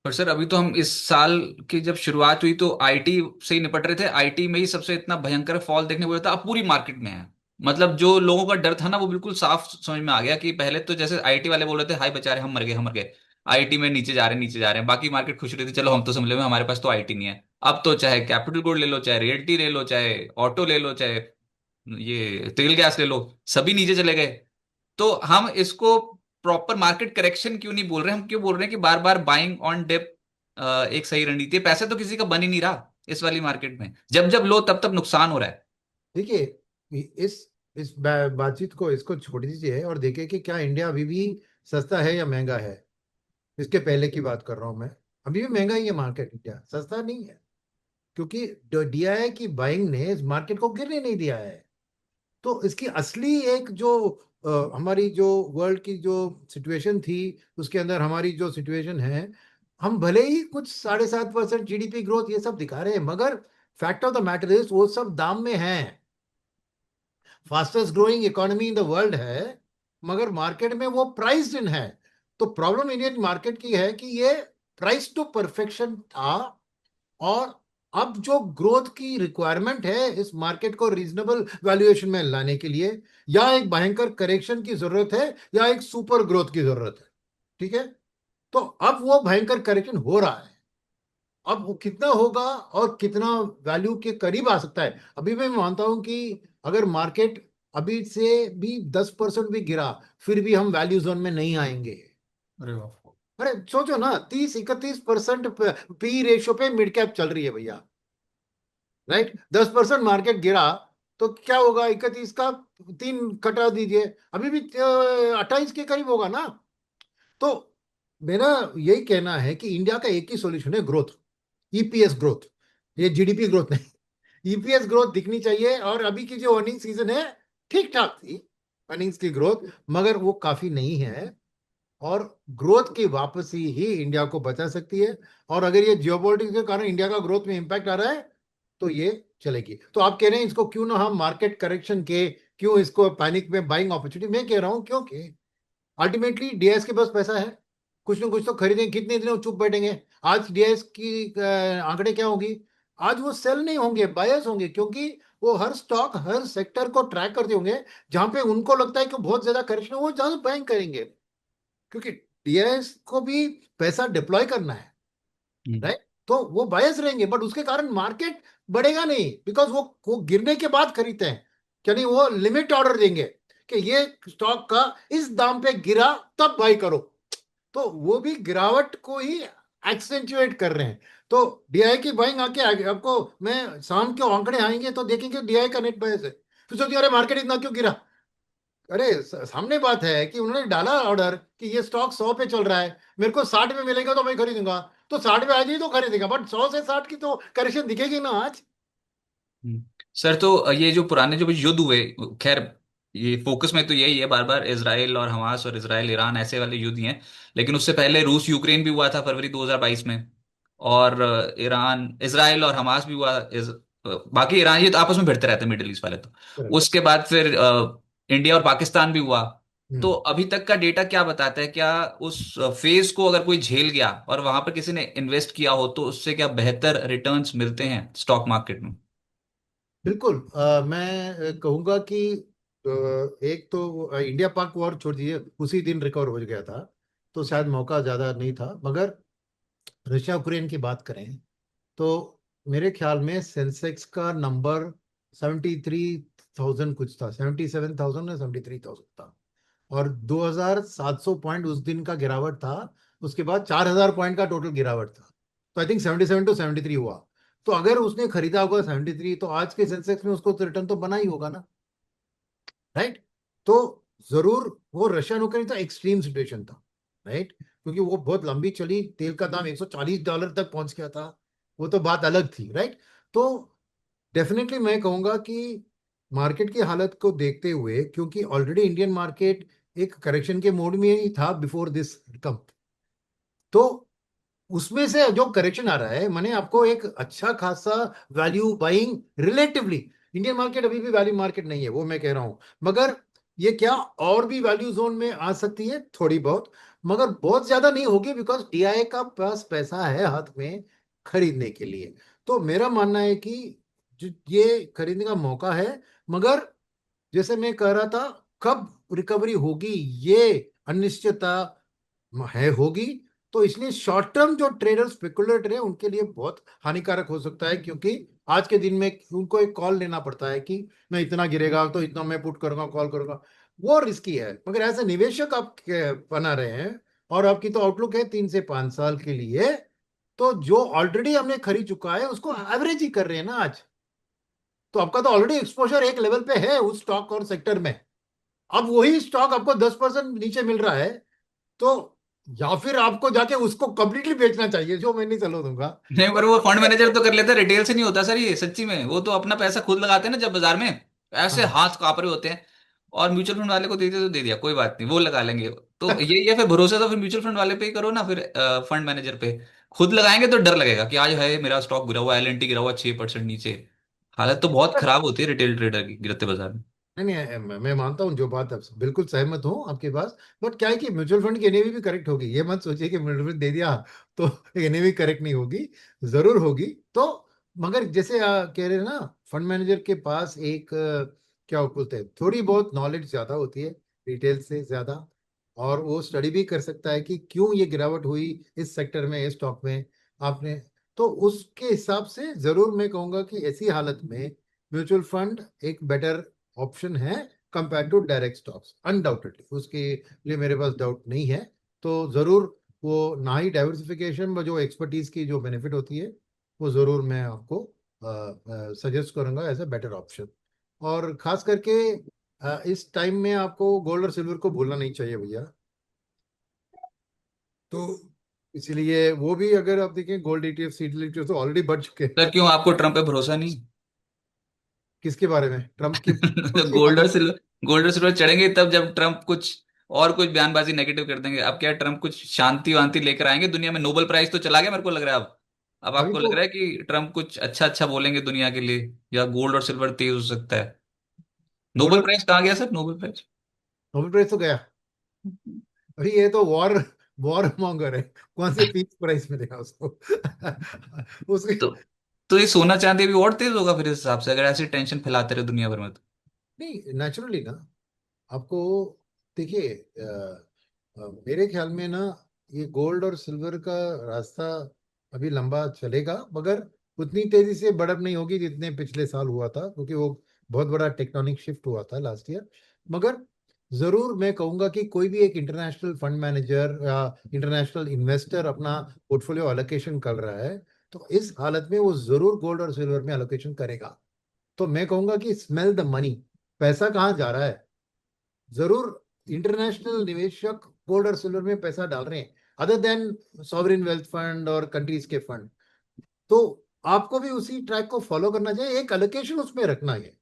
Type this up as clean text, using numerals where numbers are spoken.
पर सर अभी तो हम इस साल की जब शुरुआत हुई तो आईटी से ही निपट रहे थे, आईटी में ही सबसे इतना भयंकर फॉल देखने को मिला था, अब पूरी मार्केट में है। मतलब जो लोगों का डर था ना वो बिल्कुल साफ समझ में आ गया कि पहले तो जैसे आईटी वाले बोल रहे थे हाय बेचारे हम मर गए हम मर गए, आईटी में नीचे जा रहे हैं नीचे जा रहे हैं, बाकी मार्केट खुश रही थी चलो हम तो संभले हुए हैं, हमारे पास तो आईटी नहीं है। अब तो चाहे कैपिटल गुड ले लो, चाहे रियल्टी ले लो, चाहे ऑटो ले लो, चाहे ये तेल गैस ले लो, सभी नीचे चले गए। तो हम इसको प्रॉपर मार्केट करेक्शन क्यों नहीं बोल रहे, हम क्यों बोल रहे हैं कि बार बार बाइंग ऑन डिप एक सही रणनीति है? पैसे तो किसी का बन ही नहीं रहा इस वाली मार्केट में, जब जब लो तब तब नुकसान हो रहा है। देखिए, इस बातचीत को इसको छोड़ दीजिए और देखिए कि क्या इंडिया अभी भी सस्ता है या महंगा है। इसके पहले की बात कर रहा हूं मैं। अभी भी महंगा ही है मार्केट, इंडिया सस्ता नहीं है। क्योंकि डीआईआई की बाइंग ने इस मार्केट को गिरने नहीं दिया है। तो इसकी असली एक जो हमारी जो वर्ल्ड की जो सिचुएशन थी, उसके अंदर हमारी जो सिचुएशन है, हम भले ही कुछ 7.5% जीडीपी ग्रोथ ये सब दिखा रहे हैं, मगर fact of the matter is वो सब दाम में है। Fastest growing economy in the world है, मगर मार्केट में वो प्राइस्ड इन है। तो प्रॉब्लम इंडियन मार्केट की है कि ये प्राइस टू परफेक्शन था। और अब जो ग्रोथ की रिक्वायरमेंट है इस मार्केट को रीजनेबल वैल्यूएशन में लाने के लिए, या एक भयंकर करेक्शन की जरूरत है या एक सुपर ग्रोथ की जरूरत है। ठीक है। तो अब वो भयंकर करेक्शन हो रहा है। अब वो कितना होगा और कितना वैल्यू के करीब आ सकता है, अभी मैं मानता हूं कि अगर मार्केट अभी से भी 10% भी गिरा, फिर भी हम वैल्यू जोन में नहीं आएंगे। अरे वाह। अरे सोचो ना, 30-31% पी रेशियो पे मिड कैप चल रही है भैया। राइट, 10% मार्केट गिरा तो क्या होगा, 31 का 3 कटा दीजिए, अभी भी 28 के करीब होगा ना। तो मेरा यही कहना है कि इंडिया का एक ही सॉल्यूशन है, ग्रोथ, ईपीएस ग्रोथ। ये जीडीपी ग्रोथ नहीं, ईपीएस ग्रोथ दिखनी चाहिए। और अभी की जो अर्निंग सीजन है ठीक ठाक थी अर्निंग्स की ग्रोथ, मगर वो काफी नहीं है। और ग्रोथ की वापसी ही इंडिया को बचा सकती है। और अगर ये जियोपॉलिटिक्स के कारण इंडिया का ग्रोथ में इंपैक्ट आ रहा है तो ये चलेगी। तो आप कह रहे हैं इसको क्यों ना हम मार्केट करेक्शन के, क्यों इसको पैनिक में बाइंग अपॉर्चुनिटी, मैं कह रहा हूं क्योंकि अल्टीमेटली डीएस के पास पैसा है, कुछ ना कुछ तो खरीदेंगे। कितने दिन वो चुप बैठेंगे? आज डीएस की आंकड़े क्या होगी? आज वो सेल नहीं होंगे, बायर्स होंगे, क्योंकि वो हर स्टॉक हर सेक्टर को ट्रैक करते होंगे। जहां पे उनको लगता है कि बहुत ज्यादा करेक्शन है वो ज्यादा बाइंग करेंगे, क्योंकि डीएस को भी पैसा डिप्लॉय करना है। हम्म। राइट। तो वो बायस रहेंगे, बट उसके कारण मार्केट बढ़ेगा नहीं, बिकॉज वो गिरने के बाद खरीदते हैं। यानी वो लिमिट ऑर्डर देंगे कि ये स्टॉक का इस दाम पे गिरा तब बाई करो। तो वो भी गिरावट को ही एक्सेंचुएट कर रहे हैं। तो डीआई की बाइंग आके आगे आपको, मैं शाम के आंकड़े आएंगे तो देखेंगे डीआई का नेट बायस है, फिर सोचिए अरे मार्केट इतना क्यों गिरा। अरे सामने बात है कि उन्होंने डाला ऑर्डर कि ये स्टॉक 100 पे चल रहा है, मेरे को 60 में मिलेगा तो मैं खरीदूंगा। तो 60 पे आ जाइए तो खरीदेगा, बट 100 से 60 की तो करेक्शन दिखेगी ना आज। हम्म। सर तो ये जो पुराने जो भी युद्ध हुए, खैर ये फोकस में तो यही है बार बार इसराइल और हमास और इसराइल ईरान ऐसे वाले युद्ध ही हैं, लेकिन उससे पहले रूस यूक्रेन भी हुआ था फरवरी 2022 में। और ईरान इसराइल और हमास भी हुआ बाकी ईरान ये तो आपस में भिड़ते रहते हैं मिडिल ईस्ट वाले तो। Correct. उसके बाद फिर इंडिया और पाकिस्तान भी हुआ। तो हम्म। अभी तक का डेटा क्या बताता है, क्या उस फेज को अगर कोई झेल गया और वहां पर किसी ने इन्वेस्ट किया हो तो उससे क्या बेहतर रिटर्न्स मिलते हैं स्टॉक मार्केट में? बिल्कुल। मैं कहूंगा कि एक तो इंडिया पाक वॉर छोड़ दीजिए, उसी दिन रिकवर हो गया था, तो शायद मौका ज्यादा नहीं था। मगर रशिया यूक्रेन की बात करें तो मेरे ख्याल में सेंसेक्स का नंबर 73,000 कुछ था, 77,000 या 73,000 था। और 2,700 पॉइंट उस दिन का गिरावट था। उसके बाद 4,000 पॉइंट का टोटल गिरावट था। तो आई थिंक 77 टू 73 हुआ। तो अगर उसने खरीदा होगा 73, तो आज के सेंसेक्स में उसको रिटर्न तो बना ही होगा ना। राइट। तो जरूर वो रशियन यूक्रेन तो एक्सट्रीम सिचुएशन था। राइट, क्योंकि वो बहुत लंबी चली, तेल का दाम $140 तक पहुंच गया था। वो तो बात अलग थी। राइट। तो डेफिनेटली मैं कहूंगा कि मार्केट की हालत को देखते हुए, क्योंकि ऑलरेडी इंडियन मार्केट एक करेक्शन के मोड में ही था बिफोर दिस कम, तो उसमें से जो करेक्शन आ रहा है, मैंने आपको एक अच्छा खासा value buying relatively, Indian market अभी भी वैल्यू मार्केट नहीं है वो मैं कह रहा हूं, मगर ये क्या और भी वैल्यू जोन में आ सकती है थोड़ी बहुत। मगर बहुत ज्यादा नहीं होगी, बिकॉज डीआईए का पास पैसा है हाथ में खरीदने के लिए। तो मेरा मानना है कि ये खरीदने का मौका है। मगर जैसे मैं कह रहा था, कब रिकवरी होगी ये अनिश्चितता है, होगी। तो इसलिए शॉर्ट टर्म जो ट्रेडर स्पेकुलेटर है उनके लिए बहुत हानिकारक हो सकता है, क्योंकि आज के दिन में उनको एक कॉल लेना पड़ता है कि मैं इतना गिरेगा तो इतना मैं पुट करूंगा, कॉल करूंगा। वो रिस्की है। मगर एज ए निवेशक आप बना रहे हैं, और आपकी तो आउटलुक है 3 से 5 साल के लिए, तो जो ऑलरेडी हमने खरीद चुका है उसको एवरेज ही कर रहे हैं ना आज। तो आपका तो ऑलरेडी एक्सपोजर एक लेवल पे है उस स्टॉक और सेक्टर में। अब वही स्टॉक आपको 10% नीचे मिल रहा है, तो या फिर आपको जाके उसको कंप्लीटली बेचना चाहिए, जो मैं नहीं चलो दूंगा। नहीं, पर वो फंड मैनेजर तो कर लेता है, रिटेल से नहीं होता सर ये सच्ची में। वो तो अपना पैसा खुद लगाते हैं ना जब बाजार में, ऐसे हाँ। हाथ कांप रहे होते हैं। और म्यूचुअल फंड वाले को दे दिया तो दे दिया, कोई बात नहीं, वो लगा लेंगे। तो ये फिर भरोसा तो फिर म्यूचुअल फंड वाले पे ही करो ना फिर, फंड मैनेजर पे। खुद लगाएंगे तो डर लगेगा कि आज है मेरा स्टॉक गिरा हुआ, एलएनटी गिरा हुआ 6% नीचे। हालत तो बहुत खराब होती है रिटेल ट्रेडर की गिरते बाजार में। नहीं नहीं, मैं मानता हूँ जो बात, अब बिल्कुल सहमत हूँ आपके पास। बट क्या है कि म्यूचुअल फंड की एनएवी भी करेक्ट होगी, ये मत सोचिए कि म्यूचुअल फंड दे दिया तो एनएवी करेक्ट नहीं होगी, जरूर होगी। तो मगर जैसे कह रहे हैं ना, फंड मैनेजर के पास एक क्या बोलते हैं, थोड़ी बहुत नॉलेज ज्यादा होती है रिटेल से ज्यादा। और वो स्टडी भी कर सकता है कि क्यों ये गिरावट हुई इस सेक्टर में, इस स्टॉक में आपने। तो उसके हिसाब से जरूर मैं कहूंगा कि ऐसी हालत में म्यूचुअल फंड एक बेटर ऑप्शन है compare to direct stocks, undoubtedly उसके लिए मेरे पास डाउट नहीं है। तो जरूर वो ना ही डाइवर्सिफिकेशन में जो एक्सपर्टीज की जो बेनिफिट होती है, वो जरूर मैं आपको सजेस्ट करूंगा एज अ बेटर ऑप्शन। और खास करके इस टाइम में आपको गोल्ड और सिल्वर को भूलना नहीं चाहिए भैया। तो इसलिए वो भी अगर आप देखें, गोल्ड ईटीएफ सीट ईटीएफ तो ऑलरेडी बढ़ चुके हैं। सर क्यों, आपको ट्रम्प पे भरोसा नहीं? किसके बारे में, ट्रम्प के उसके गोल्ड बारे और में? सिल्वर, गोल्ड और सिल्वर चढ़ेंगे तब जब ट्रम्प कुछ और कुछ बयानबाजी नेगेटिव कर देंगे। अब क्या है, ट्रम्प कुछ शांति वांति लेकर आएंगे दुनिया में। नोबेल प्राइज तो चला गया मेरे को लग रहा है अब अभी आपको तो लग रहा है कि ट्रम्प कुछ अच्छा अच्छा बोलेंगे दुनिया के लिए, या गोल्ड और सिल्वर तेज हो सकता है? गोल्ड नोबेल और प्राइज कहाँ गया sir, Nobel prize? Nobel prize तो गया। अरे ये तो वॉर वॉर मॉन्गर है, कौन से पीस प्राइस मिलेगा उसको उसके। तो तो ये सोना चांदी भी और तेज होगा फिर इस हिसाब से, अगर ऐसी टेंशन फैलाते रहे दुनिया भर में तो। नहीं, नेचुरली ना, आपको देखिए, मेरे ख्याल में ना, ये गोल्ड और सिल्वर का रास्ता अभी लंबा चलेगा, मगर उतनी तेजी से बढ़त नहीं होगी जितने पिछले साल हुआ था, क्योंकि वो बहुत बड़ा टेक्टोनिक शिफ्ट हुआ था लास्ट ईयर। मगर जरूर मैं कहूंगा कि कोई भी एक इंटरनेशनल फंड मैनेजर या इंटरनेशनल इन्वेस्टर अपना पोर्टफोलियो एलोकेशन कर रहा है, तो इस हालत में वो जरूर गोल्ड और सिल्वर में एलोकेशन करेगा। तो मैं कहूंगा कि स्मेल द मनी, पैसा कहाँ जा रहा है। जरूर इंटरनेशनल निवेशक गोल्ड और सिल्वर में पैसा डाल रहे हैं, other than sovereign wealth fund और कंट्रीज के फंड। तो आपको भी उसी ट्रैक को फॉलो करना चाहिए, एक एलोकेशन उसमें रखना है।